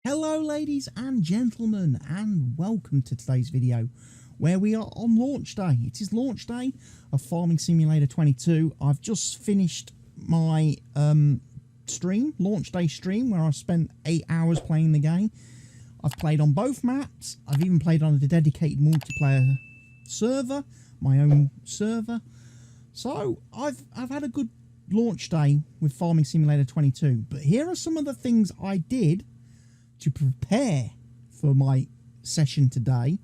Hello ladies and gentlemen, and welcome to today's video where we are on launch day. It is launch day of Farming Simulator 22. I've just finished my launch day stream, where I spent 8 hours playing the game. I've played on both maps. I've even played on a dedicated multiplayer server, my own server. So I've had a good launch day with Farming Simulator 22. But here are some of the things I did to prepare for my session today,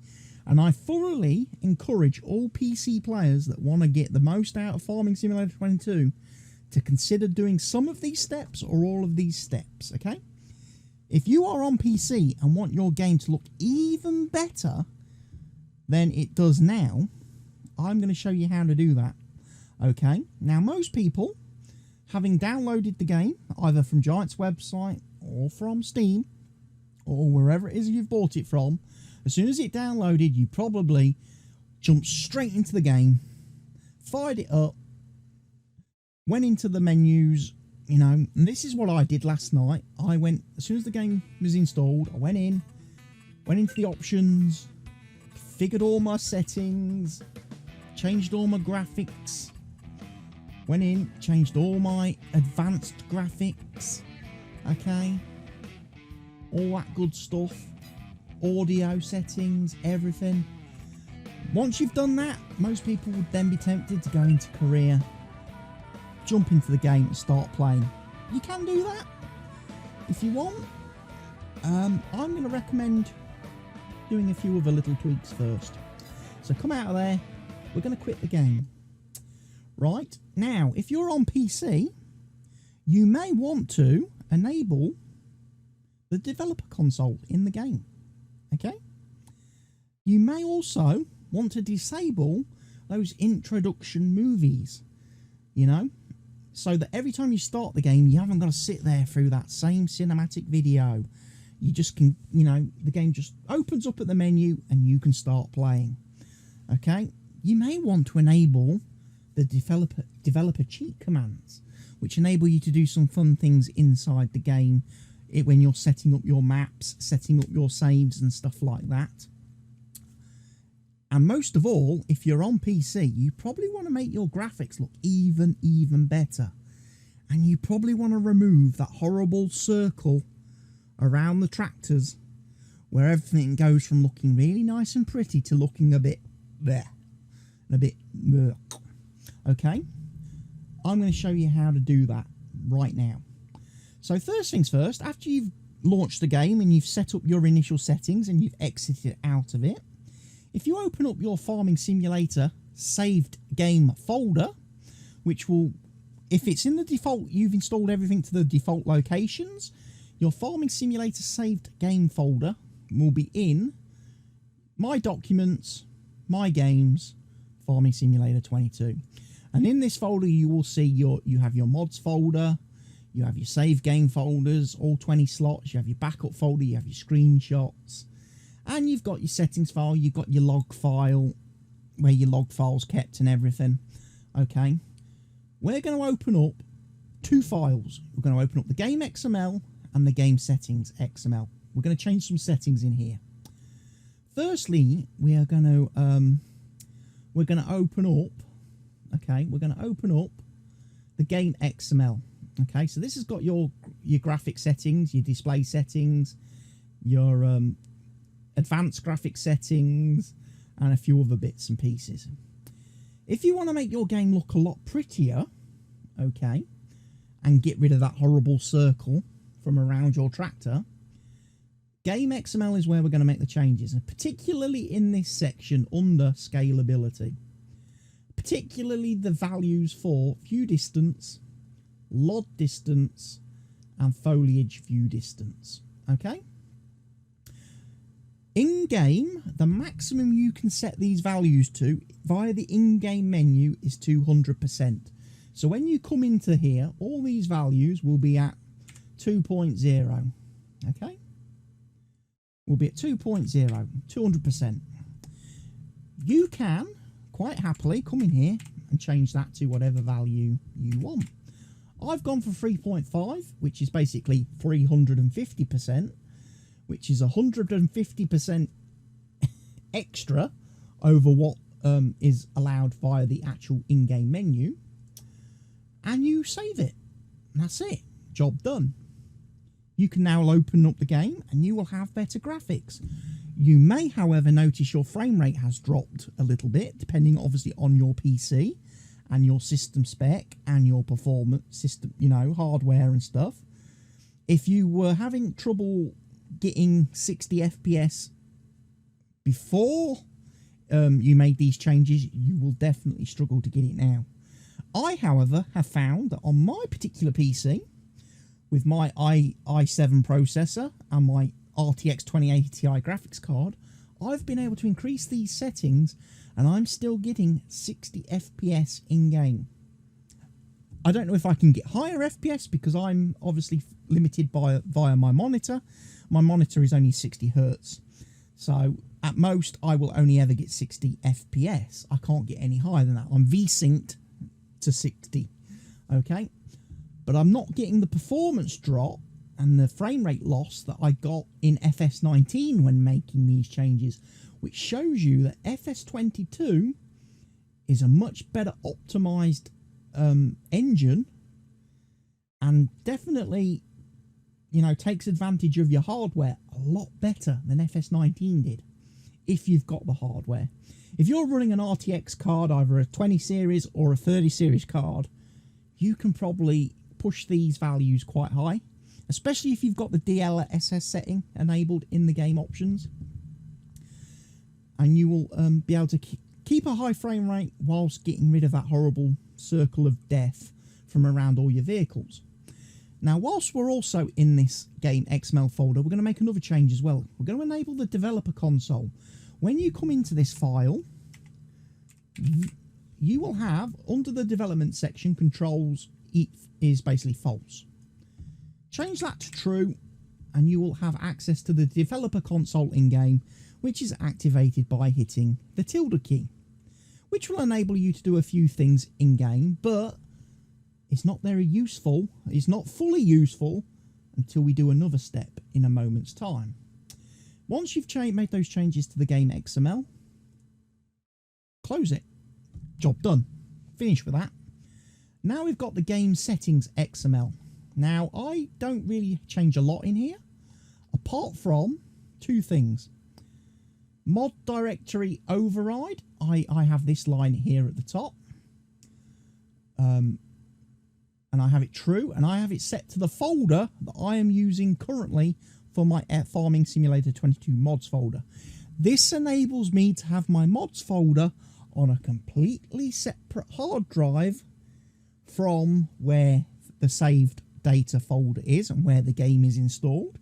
and I thoroughly encourage all PC players that want to get the most out of Farming Simulator 22 to consider doing some of these steps or all of these steps. Okay, if you are on PC and want your game to look even better than it does now, I'm going to show you how to do that. Okay, now most people, having downloaded the game either from Giant's website or from Steam or wherever it is you've bought it from, as soon as it downloaded, you probably jumped straight into the game, fired it up, went into the menus, you know, and this is what I did last night. I went, as soon as the game was installed, I went into the options, figured all my settings, changed all my graphics, went in, changed all my advanced graphics, okay, all that good stuff, audio settings, everything. Once you've done that, most people would then be tempted to go into career, jump into the game and start playing. You can do that if you want. I'm going to recommend doing a few other little tweaks first. So come out of there, we're going to quit the game. Right, now if you're on PC, you may want to enable the developer console in the game. Okay, you may also want to disable those introduction movies, you know, so that every time you start the game, you haven't got to sit there through that same cinematic video. You just can, you know, the game just opens up at the menu and you can start playing. Okay, you may want to enable the developer cheat commands, which enable you to do some fun things inside the game when you're setting up your maps, setting up your saves and stuff like that. And most of all, if you're on PC, you probably want to make your graphics look even better. And you probably want to remove that horrible circle around the tractors where everything goes from looking really nice and pretty to looking a bit there, a bit bleh. Okay, I'm going to show you how to do that right now. So first things first, after you've launched the game and you've set up your initial settings and you've exited out of it, if you open up your Farming Simulator saved game folder, which will, if it's in the default, you've installed everything to the default locations, your Farming Simulator saved game folder will be in My Documents, My Games, Farming Simulator 22. And in this folder you will see you have your mods folder, you have your save game folders, all 20 slots, you have your backup folder, you have your screenshots, and you've got your settings file, you've got your log file, where your log file's kept and everything. Okay, we're going to open up two files. We're going to open up the game XML and the game settings XML. We're going to change some settings in here. Firstly, we are going to open up, okay, we're going to open up the game XML. Okay, so this has got your graphic settings, your display settings, your advanced graphic settings, and a few other bits and pieces. If you want to make your game look a lot prettier, okay, and get rid of that horrible circle from around your tractor, Game XML is where we're going to make the changes, and particularly in this section under scalability, particularly the values for view distance, lot distance, and foliage view distance. Okay, in game, the maximum you can set these values to via the in-game menu is 200%. So when you come into here, all these values will be at 2.0. okay, will be at 2.0, 200%. You can quite happily come in here and change that to whatever value you want. I've gone for 3.5, which is basically 350%, which is 150% extra over what is allowed via the actual in-game menu, and you save it. And that's it. Job done. You can now open up the game and you will have better graphics. You may, however, notice your frame rate has dropped a little bit, depending obviously on your PC and your system spec and your performance system, you know, hardware and stuff. If you were having trouble getting 60 FPS before you made these changes, you will definitely struggle to get it now. I, however, have found that on my particular PC, with my i7 processor and my RTX 2080 Ti graphics card, I've been able to increase these settings and I'm still getting 60 FPS in-game. I don't know if I can get higher FPS because I'm obviously limited via my monitor. My monitor is only 60 Hertz. So at most, I will only ever get 60 FPS. I can't get any higher than that. I'm V-synced to 60, okay? But I'm not getting the performance drop and the frame rate loss that I got in FS19 when making these changes, which shows you that FS22 is a much better optimized engine and definitely, you know, takes advantage of your hardware a lot better than FS19 did, if you've got the hardware. If you're running an RTX card, either a 20 series or a 30 series card, you can probably push these values quite high, especially if you've got the DLSS setting enabled in the game options, and you will be able to keep a high frame rate whilst getting rid of that horrible circle of death from around all your vehicles. Now, whilst we're also in this game XML folder, we're going to make another change as well. We're going to enable the developer console. When you come into this file, you will have, under the development section, controls is basically false. Change that to true, and you will have access to the developer console in-game, which is activated by hitting the tilde key, which will enable you to do a few things in-game, but it's not very useful. It's not fully useful until we do another step in a moment's time. Once you've made those changes to the game XML, close it. Job done. Finish with that. Now we've got the game settings XML. Now, I don't really change a lot in here, apart from two things. Mod directory override. I have this line here at the top. And I have it true, and I have it set to the folder that I am using currently for my Farming Simulator 22 mods folder. This enables me to have my mods folder on a completely separate hard drive from where the saved data folder is and where the game is installed.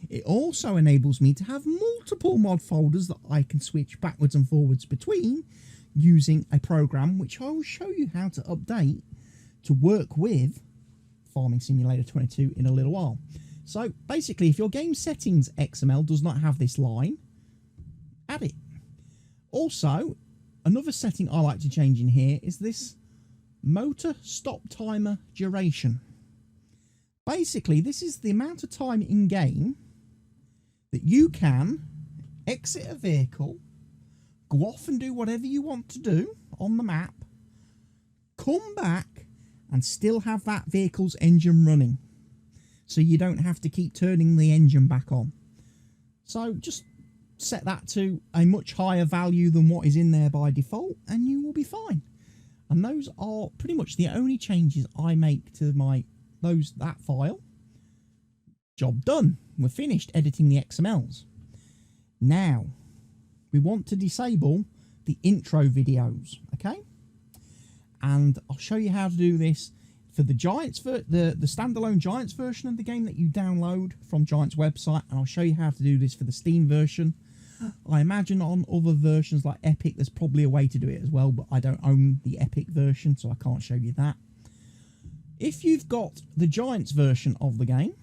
It also enables me to have multiple mod folders that I can switch backwards and forwards between using a program which I will show you how to update to work with Farming Simulator 22 in a little while. So basically, if your game settings XML does not have this line, add it. Also, another setting I like to change in here is this motor stop timer duration. Basically, this is the amount of time in game that you can exit a vehicle, go off and do whatever you want to do on the map, come back and still have that vehicle's engine running, so you don't have to keep turning the engine back on. So just set that to a much higher value than what is in there by default, and you will be fine. And those are pretty much the only changes I make to that file. Job done. We're finished editing the XMLs. Now we want to disable the intro videos, okay? And I'll show you how to do this for the Giants, the standalone Giants version of the game that you download from Giants website, and I'll show you how to do this for the Steam version. I imagine on other versions like Epic, there's probably a way to do it as well, but I don't own the Epic version, so I can't show you that. If you've got the Giants version of the game,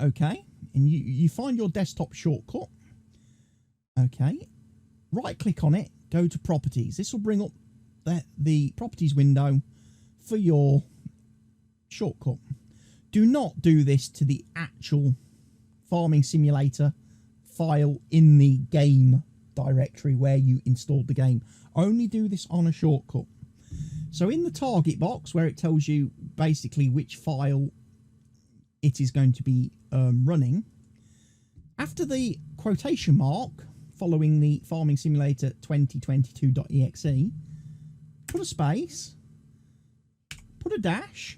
okay, and you find your desktop shortcut, okay, right click on it, go to properties. This will bring up the properties window for your shortcut. Do not do this to the actual Farming Simulator file in the game directory where you installed the game. Only do this on a shortcut. So in the target box where it tells you basically which file it is going to be running, after the quotation mark following the Farming Simulator 2022.exe, put a space, put a dash,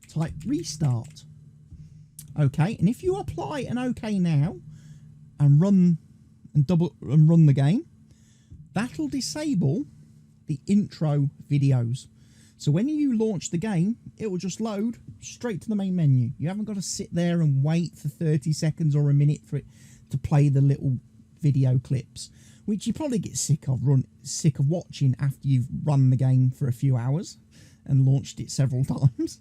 type restart. Okay, and if you apply an OK now and run the game, that'll disable the intro videos. So when you launch the game, it will just load straight to the main menu. You haven't got to sit there and wait for 30 seconds or a minute for it to play the little video clips, which you probably get sick of watching after you've run the game for a few hours and launched it several times.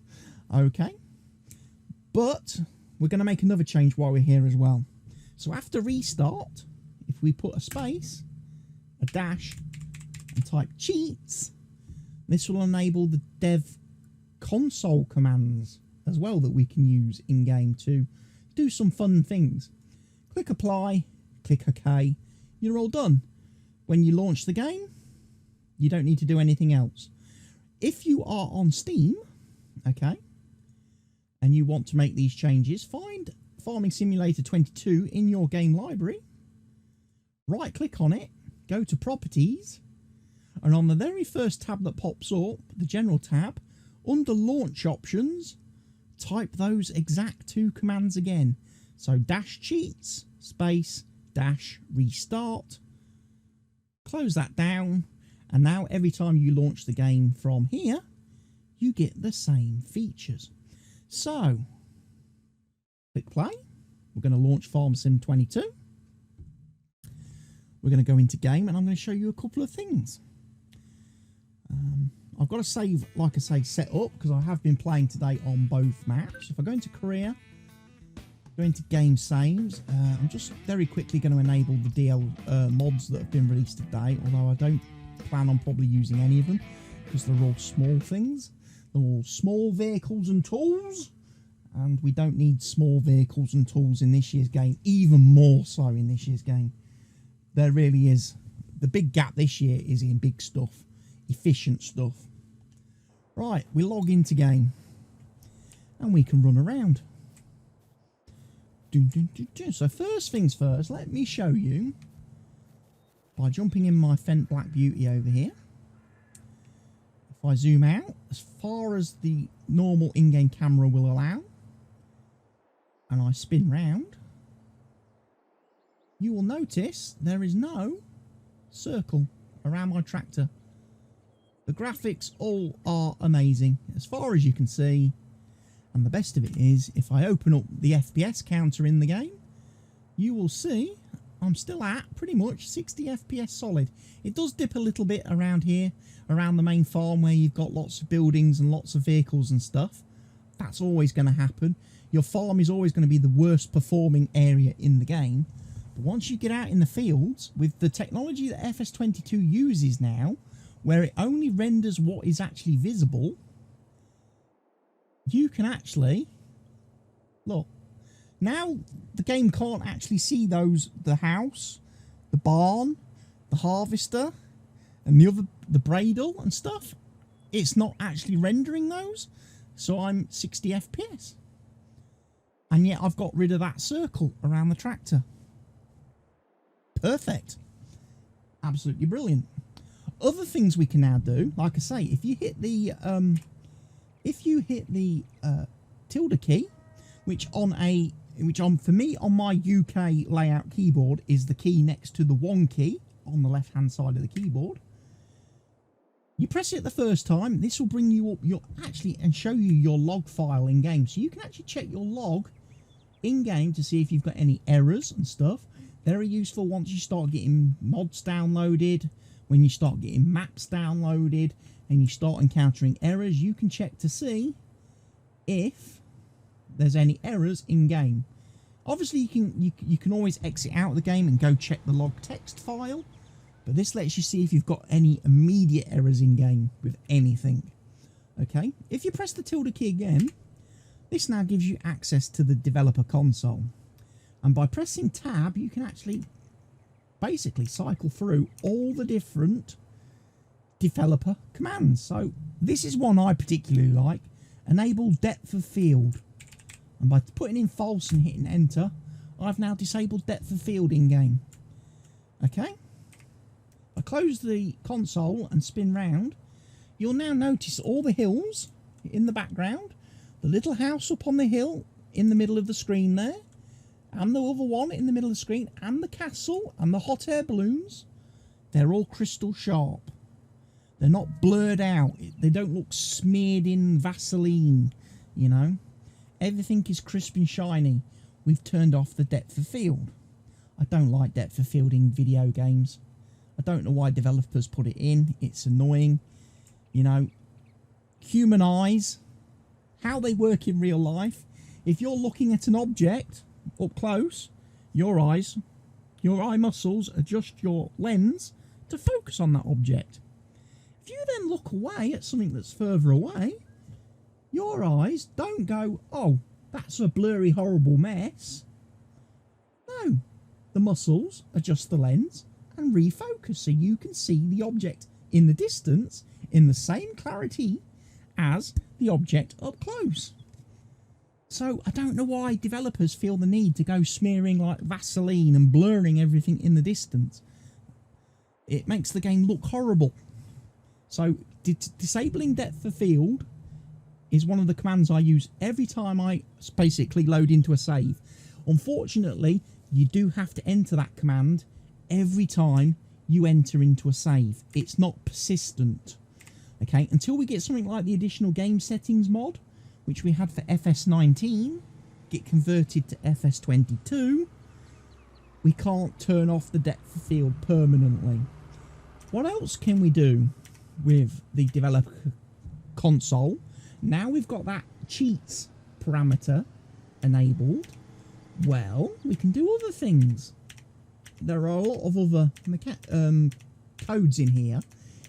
Okay, but we're going to make another change while we're here as well. So after restart, if we put a space, a dash, and type cheats, this will enable the dev console commands as well that we can use in game to do some fun things. Click apply, click OK, you're all done. When you launch the game, you don't need to do anything else. If you are on Steam, okay, and you want to make these changes, find Farming Simulator 22 in your game library, right click on it, go to properties, and on the very first tab that pops up, the general tab, under launch options, type those exact two commands again. So dash cheats, space, dash restart, close that down, and now every time you launch the game from here, you get the same features. So, click play. We're going to launch Farm Sim 22. We're going to go into game and I'm going to show you a couple of things. I've got to save, like I say, set up because I have been playing today on both maps. If I go into career, go into game saves, I'm just very quickly going to enable the DL mods that have been released today, although I don't plan on probably using any of them because they're all small things. They're all small vehicles and tools, and we don't need small vehicles and tools in this year's game, even more so in this year's game. There really is. The big gap this year is in big stuff, efficient stuff. Right, we log into game and we can run around. So first things first, let me show you by jumping in my Fendt Black Beauty over here. If I zoom out as far as the normal in-game camera will allow and I spin round, you will notice there is no circle around my tractor. The graphics all are amazing as far as you can see, and the best of it is if I open up the FPS counter in the game, you will see I'm still at pretty much 60 FPS solid. It does dip a little bit around here, around the main farm where you've got lots of buildings and lots of vehicles and stuff. That's always going to happen. Your farm is always going to be the worst performing area in the game. But once you get out in the fields, with the technology that FS22 uses now, where it only renders what is actually visible, you can actually look. Now the game can't actually see those, the house, the barn, the harvester, and the bradle and stuff. It's not actually rendering those, so I'm 60 FPS. And yet I've got rid of that circle around the tractor. Perfect. Absolutely brilliant. Other things we can now do, like I say, if you hit the tilde key, which for me on my UK layout keyboard is the key next to the 1 key on the left hand side of the keyboard. You press it the first time, this will bring you up and show you your log file in game, so you can actually check your log in game to see if you've got any errors and stuff. Very useful once you start getting mods downloaded, when you start getting maps downloaded and you start encountering errors, you can check to see if there's any errors in game. Obviously you can always exit out of the game and go check the log text file, but this lets you see if you've got any immediate errors in game with anything. Okay, if you press the tilde key again, this now gives you access to the developer console. And by pressing tab, you can actually basically cycle through all the different developer commands. So this is one I particularly like. Enable depth of field. And by putting in false and hitting enter, I've now disabled depth of field in game. Okay. I close the console and spin round. You'll now notice all the hills in the background. The little house up on the hill in the middle of the screen there. And the other one in the middle of the screen. And the castle and the hot air balloons. They're all crystal sharp. They're not blurred out. They don't look smeared in Vaseline, you know. Everything is crisp and shiny. We've turned off the depth of field. I don't like depth of field in video games. I don't know why developers put it in. It's annoying. You know, human eyes, how they work in real life. If you're looking at an object up close, your eyes, your eye muscles adjust your lens to focus on that object. If you then look away at something that's further away, your eyes don't go, oh, that's a blurry, horrible mess. No, the muscles adjust the lens and refocus so you can see the object in the distance in the same clarity as the object up close. So I don't know why developers feel the need to go smearing like Vaseline and blurring everything in the distance. It makes the game look horrible. So disabling depth of field is one of the commands I use every time I basically load into a save. Unfortunately, you do have to enter that command every time you enter into a save. It's not persistent. Okay, until we get something like the additional game settings mod, which we had for FS19, get converted to FS22, we can't turn off the depth of field permanently. What else can we do with the developer console? Now we've got that cheats parameter enabled. Well, we can do other things. There are a lot of other codes in here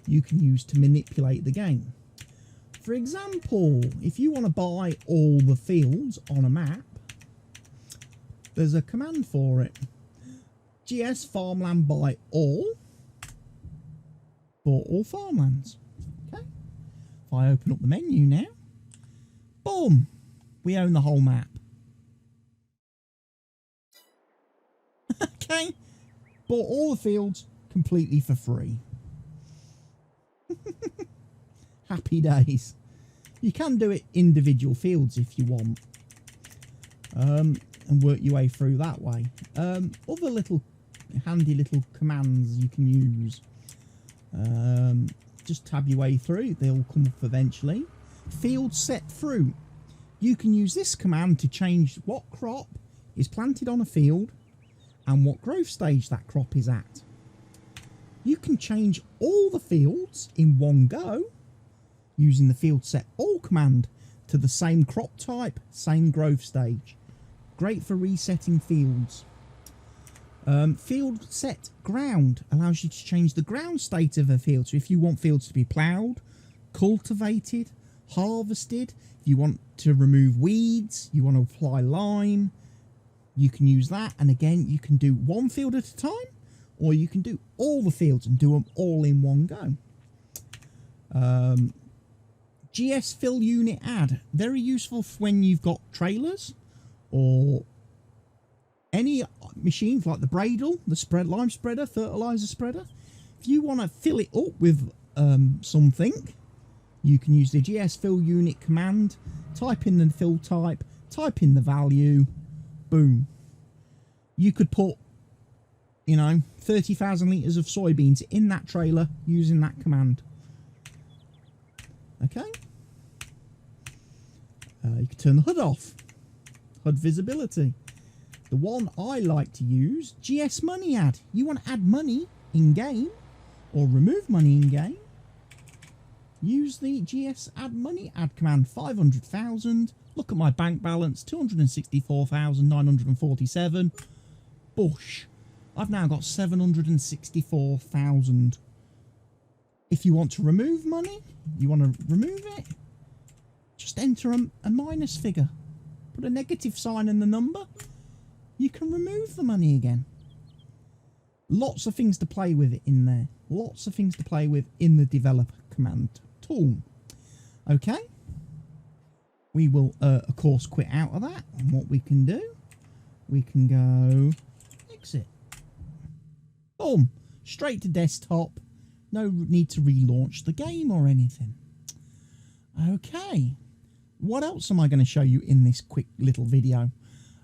you can use to manipulate the game. For example, if you want to buy all the fields on a map, there's a command for it. GS farmland buy all for all farmlands. Okay. If I open up the menu now, boom, we own the whole map. Okay. Bought all the fields completely for free. Happy days. You can do it individual fields if you want, and work your way through that way. Other little handy little commands you can use. Just tab your way through, they'll come up eventually. Field set fruit. You can use this command to change what crop is planted on a field and what growth stage that crop is at. You can change all the fields in one go using the field set all command to the same crop type, same growth stage. Great for resetting fields. Field set ground allows you to change the ground state of a field. So if you want fields to be ploughed, cultivated, harvested, if you want to remove weeds, you want to apply lime, you can use that. And again, you can do one field at a time, or you can do all the fields and do them all in one go. GS fill unit add, very useful for when you've got trailers or any machines like the Bradle, the lime spreader, fertilizer spreader. If you want to fill it up with something, you can use the GS fill unit command, type in the fill type, type in the value, boom. You could put, you know, 30,000 litres of soybeans in that trailer using that command. Okay. You can turn the HUD off. HUD visibility. The one I like to use, GS money add. You want to add money in game or remove money in game, use the GS add money add command. 500,000. Look at my bank balance, 264,947. Bush. I've now got 764,000. If you want to remove money, you want to remove it, just enter a minus figure. Put a negative sign in the number. you can remove the money again. Lots of things to play with in there. Lots of things to play with in the developer command tool. Okay. We will, of course, quit out of that. And what we can do, we can go exit. Boom. Straight to desktop. No need to relaunch the game or anything. Okay. What else am I going to show you in this quick little video?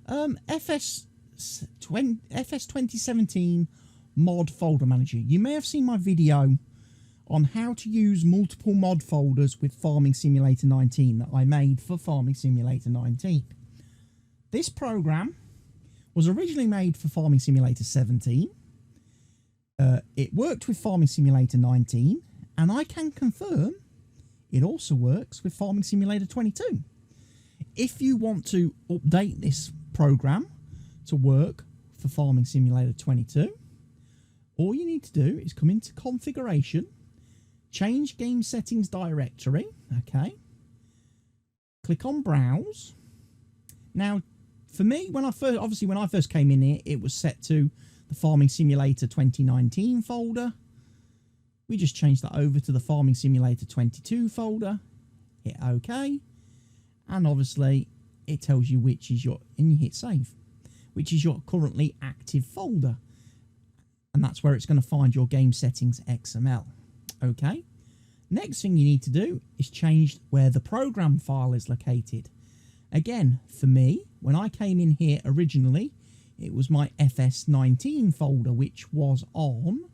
FS2017 mod folder manager. You may have seen my video on how to use multiple mod folders with Farming Simulator 19 that I made for Farming Simulator 19. This program was originally made for Farming Simulator 17. It worked with Farming Simulator 19, and I can confirm it also works with Farming Simulator 22. If you want to update this program to work for Farming Simulator 22, all you need to do is come into configuration, change game settings directory, okay, click on browse. Now, for me, when I first came in here, it was set to the Farming Simulator 2019 folder. We just changed that over to the Farming Simulator 22 folder, hit OK, and obviously it tells you which is your, and you hit save, which is your currently active folder, and that's where it's going to find your game settings XML. Okay, next thing you need to do is change where the program file is located. Again, for me, when I came in here originally, it was my FS19 folder, which was on,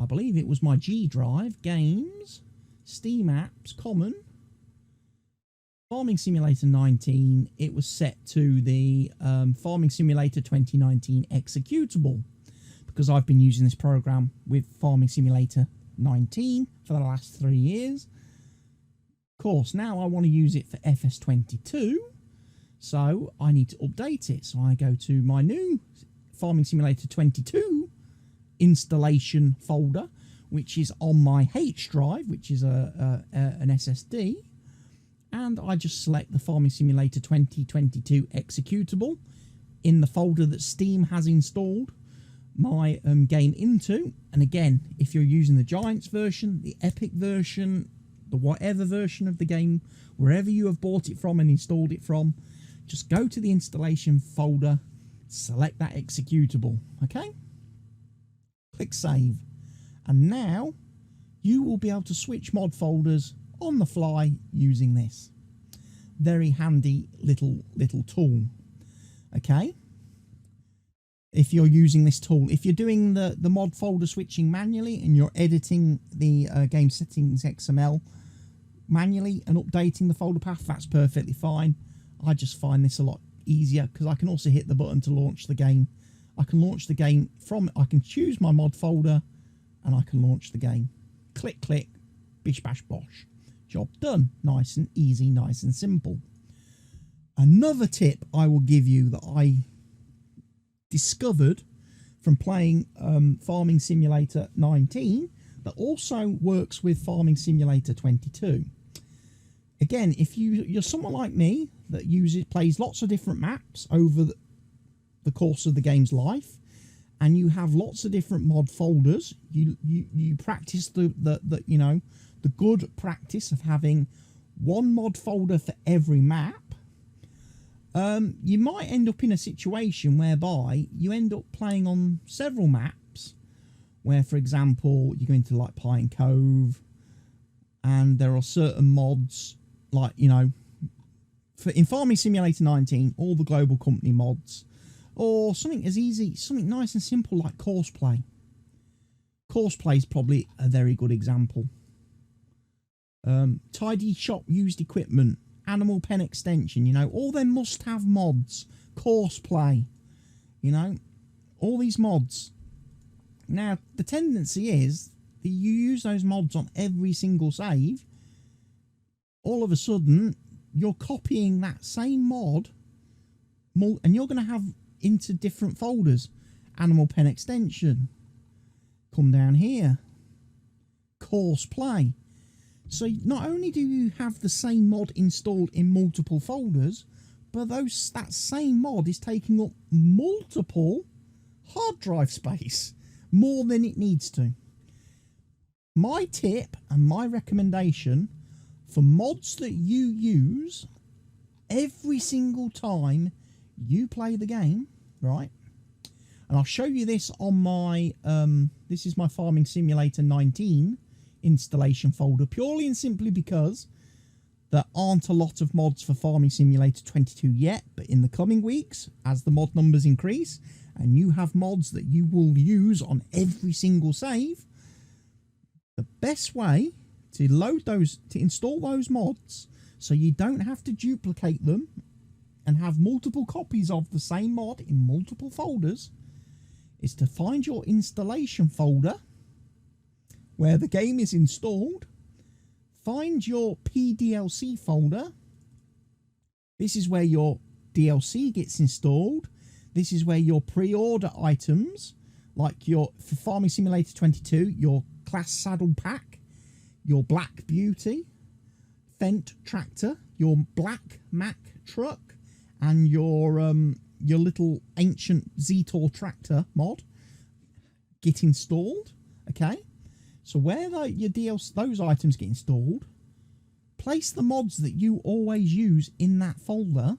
I believe it was my G drive, Games, Steam Apps, Common, Farming Simulator 19. It was set to the Farming Simulator 2019 executable, because I've been using this program with Farming Simulator 19 for the last 3 years. Of course, now I want to use it for FS22, so I need to update it. So I go to my new Farming Simulator 22 installation folder, which is on my H drive, which is an SSD, and I just select the Farming Simulator 2022 executable in the folder that Steam has installed my game into. And again, if you're using the Giants version, the Epic version, the whatever version of the game, wherever you have bought it from and installed it from, just go to the installation folder, select that executable, okay? Click save, and now you will be able to switch mod folders on the fly using this very handy little tool. Okay, if you're using this tool, if you're doing the mod folder switching manually and you're editing the game settings XML manually and updating the folder path, that's perfectly fine. I just find this a lot easier because I can also hit the button to launch the game. I can launch the game from, I can choose my mod folder and I can launch the game. Click, click, bish, bash, bosh. Job done. Nice and easy, nice and simple. Another tip I will give you that I discovered from playing Farming Simulator 19 that also works with Farming Simulator 22. Again, if you're someone like me that plays lots of different maps over the course of the game's life, and you have lots of different mod folders, you practice the good practice of having one mod folder for every map. You might end up in a situation whereby you end up playing on several maps, where, for example, you go into like Pine Cove, and there are certain mods, like, in Farming Simulator 19, all the global company mods, or something as easy, something nice and simple like Courseplay. Courseplay is probably a very good example. Tidy Shop Used Equipment, Animal Pen Extension, all them must-have mods. Courseplay, all these mods. Now, the tendency is that you use those mods on every single save. All of a sudden, you're copying that same mod, and you're going to have into different folders. Animal Pen Extension. Come down here. Courseplay. So not only do you have the same mod installed in multiple folders, but that same mod is taking up multiple hard drive space, more than it needs to. My tip and my recommendation for mods that you use every single time you play the game, right? And I'll show you this on my, this is my Farming Simulator 19 installation folder, purely and simply because there aren't a lot of mods for Farming Simulator 22 yet, but in the coming weeks, as the mod numbers increase, and you have mods that you will use on every single save, the best way to install those mods so you don't have to duplicate them and have multiple copies of the same mod in multiple folders is to find your installation folder where the game is installed. Find your PDLC folder. This is where your DLC gets installed. This is where your pre-order items, like for Farming Simulator 22, your Class Saddle Pack, your Black Beauty, Fendt Tractor, your Black Mack Truck, and your little ancient Zetor Tractor mod get installed. Okay, so where your DLC, those items get installed, place the mods that you always use in that folder.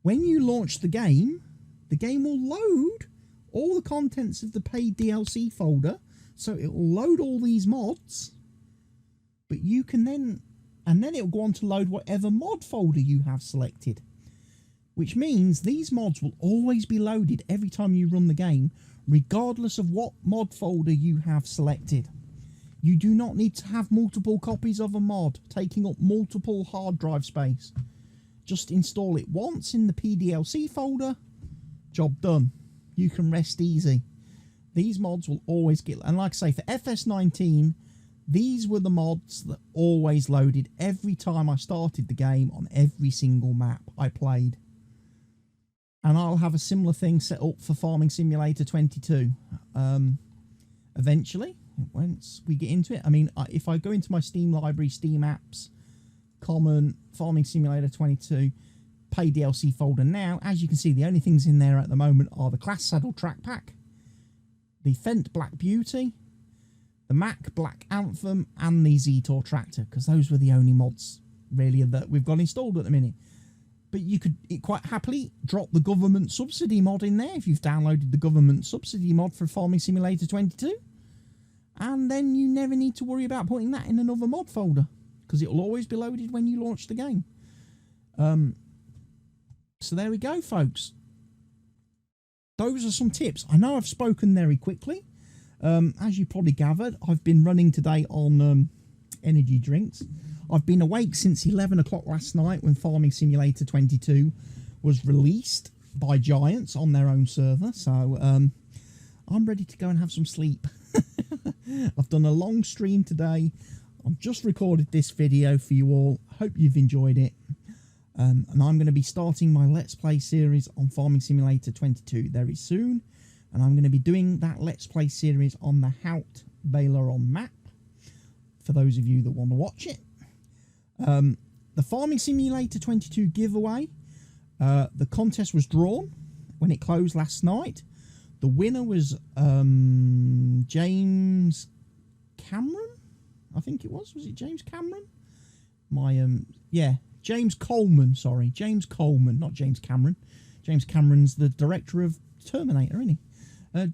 When you launch the game will load all the contents of the paid DLC folder, so it will load all these mods, but you can then it will go on to load whatever mod folder you have selected, which means these mods will always be loaded every time you run the game, regardless of what mod folder you have selected. You do not need to have multiple copies of a mod taking up multiple hard drive space. Just install it once in the PDLC folder, job done. You can rest easy. These mods will always get, and like I say, for FS19, these were the mods that always loaded every time I started the game on every single map I played. And I'll have a similar thing set up for Farming Simulator 22 eventually, once we get into it. I mean, if I go into my Steam library, Steam apps, common, Farming Simulator 22, pay DLC folder now, as you can see, the only things in there at the moment are the Class Saddle Track Pack, the Fendt Black Beauty, the Mack Black Anthem, and the Zetor Tractor, because those were the only mods really that we've got installed at the minute. But you could quite happily drop the government subsidy mod in there if you've downloaded the government subsidy mod for Farming Simulator 22, and then you never need to worry about putting that in another mod folder, because it will always be loaded when you launch the game. So there we go, folks. Those are some tips. I know I've spoken very quickly. As you probably gathered, I've been running today on energy drinks. I've been awake since 11 o'clock last night when Farming Simulator 22 was released by Giants on their own server. So I'm ready to go and have some sleep. I've done a long stream today. I've just recorded this video for you all. Hope you've enjoyed it. And I'm going to be starting my Let's Play series on Farming Simulator 22 very soon. And I'm going to be doing that Let's Play series on the Hout Baileron map, for those of you that want to watch it. The Farming Simulator 22 giveaway, the contest was drawn when it closed last night. The winner was James Cameron, I think it was. Was it James Cameron? Yeah, James Coleman, sorry. James Coleman, not James Cameron. James Cameron's the director of Terminator, isn't he?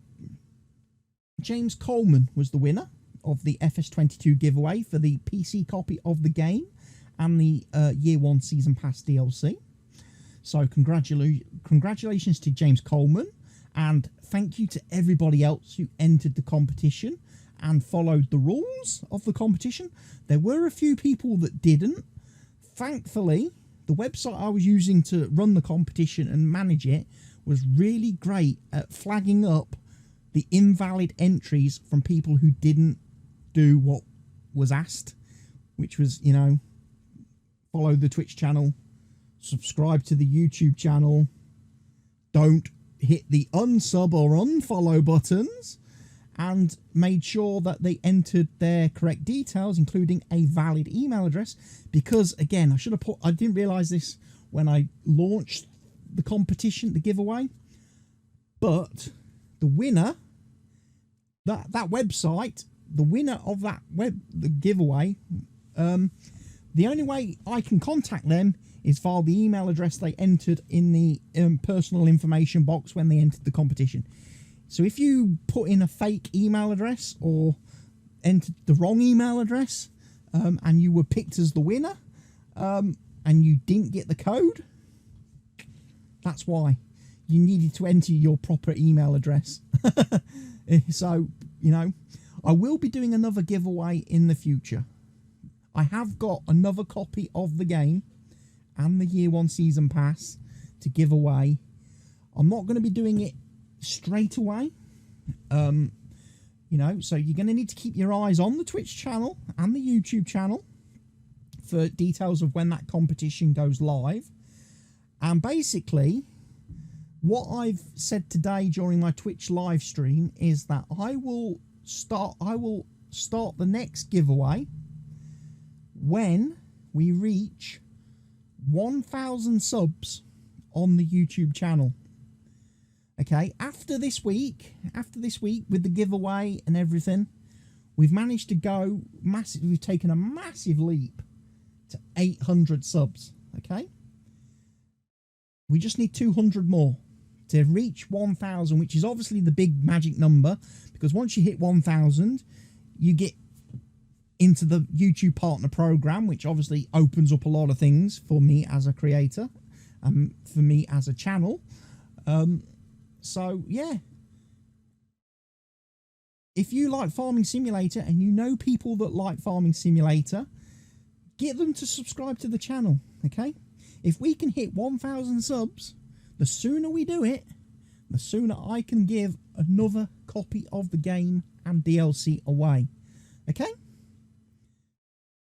James Coleman was the winner of the FS22 giveaway for the PC copy of the game and the Year 1 Season Pass DLC. So congratulations to James Coleman, and thank you to everybody else who entered the competition and followed the rules of the competition. There were a few people that didn't. Thankfully, the website I was using to run the competition and manage it was really great at flagging up the invalid entries from people who didn't do what was asked, which was, you know, follow the Twitch channel, subscribe to the YouTube channel, don't hit the unsub or unfollow buttons, and made sure that they entered their correct details, including a valid email address, because, again, I didn't realise this when I launched the competition, the giveaway. But the winner, that website, the winner of the giveaway, the only way I can contact them is via the email address they entered in the personal information box when they entered the competition. So if you put in a fake email address or entered the wrong email address, and you were picked as the winner, and you didn't get the code, that's why you needed to enter your proper email address. So, you know, I will be doing another giveaway in the future. I have got another copy of the game and the Year 1 Season Pass to give away. I'm not going to be doing it straight away. You know, so you're going to need to keep your eyes on the Twitch channel and the YouTube channel for details of when that competition goes live. And basically, what I've said today during my Twitch live stream is that I will start the next giveaway when we reach 1,000 subs on the YouTube channel. Okay, after this week with the giveaway and everything, we've managed to go massive. We've taken a massive leap to 800 subs. Okay, we just need 200 more to reach 1,000, which is obviously the big magic number, because once you hit 1,000, you get into the YouTube partner program, which obviously opens up a lot of things for me as a creator and for me as a channel. So yeah, if you like Farming Simulator and you know people that like Farming Simulator, get them to subscribe to the channel. Okay, if we can hit 1,000 subs, the sooner we do it, the sooner I can give another copy of the game and DLC away. Okay,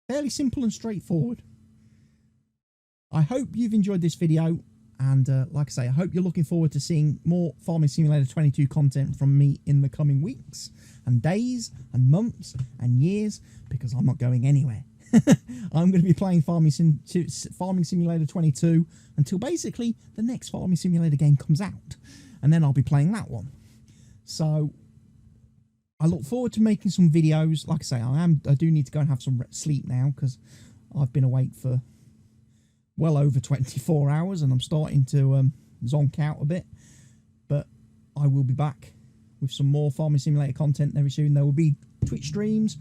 fairly simple and straightforward. I hope you've enjoyed this video. And like I say, I hope you're looking forward to seeing more Farming Simulator 22 content from me in the coming weeks and days and months and years, because I'm not going anywhere. I'm going to be playing Farming Simulator 22 until basically the next Farming Simulator game comes out. And then I'll be playing that one. So I look forward to making some videos. Like I say, I do need to go and have some sleep now, because I've been awake for well over 24 hours and I'm starting to zonk out a bit. But I will be back with some more Farming Simulator content very soon. There will be Twitch streams.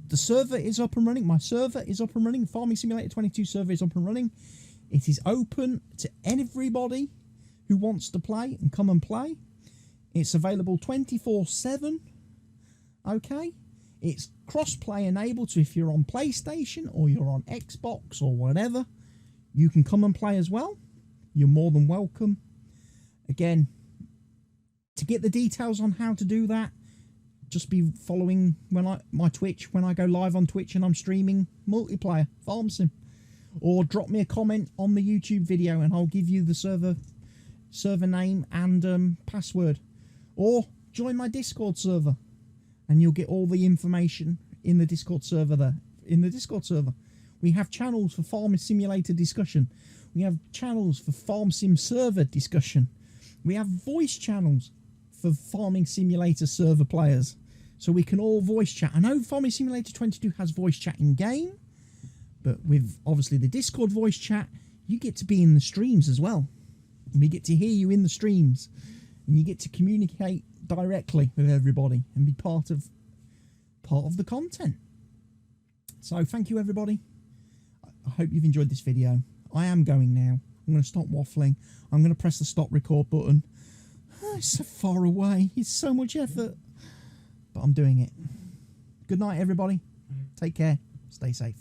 The server is up and running. My server is up and running. Farming Simulator 22 server is up and running. It is open to everybody who wants to play and come and play. It's available 24/7. Okay, it's cross-play enabled, so if you're on PlayStation or you're on Xbox or whatever, you can come and play as well. You're more than welcome. Again, to get the details on how to do that, just be following my Twitch when I go live on Twitch and I'm streaming multiplayer Farm Sim, or drop me a comment on the YouTube video and I'll give you the server name and password, or join my Discord server and you'll get all the information in the Discord server there. In the Discord server, we have channels for Farming Simulator discussion. We have channels for Farm Sim server discussion. We have voice channels for Farming Simulator server players, so we can all voice chat. I know Farming Simulator 22 has voice chat in game, but with obviously the Discord voice chat, you get to be in the streams as well. And we get to hear you in the streams, and you get to communicate directly with everybody and be part of the content. So thank you, everybody. I hope you've enjoyed this video. I am going now. I'm going to stop waffling. I'm going to press the stop record button. Oh, it's so far away. It's so much effort. But I'm doing it. Good night, everybody. Take care. Stay safe.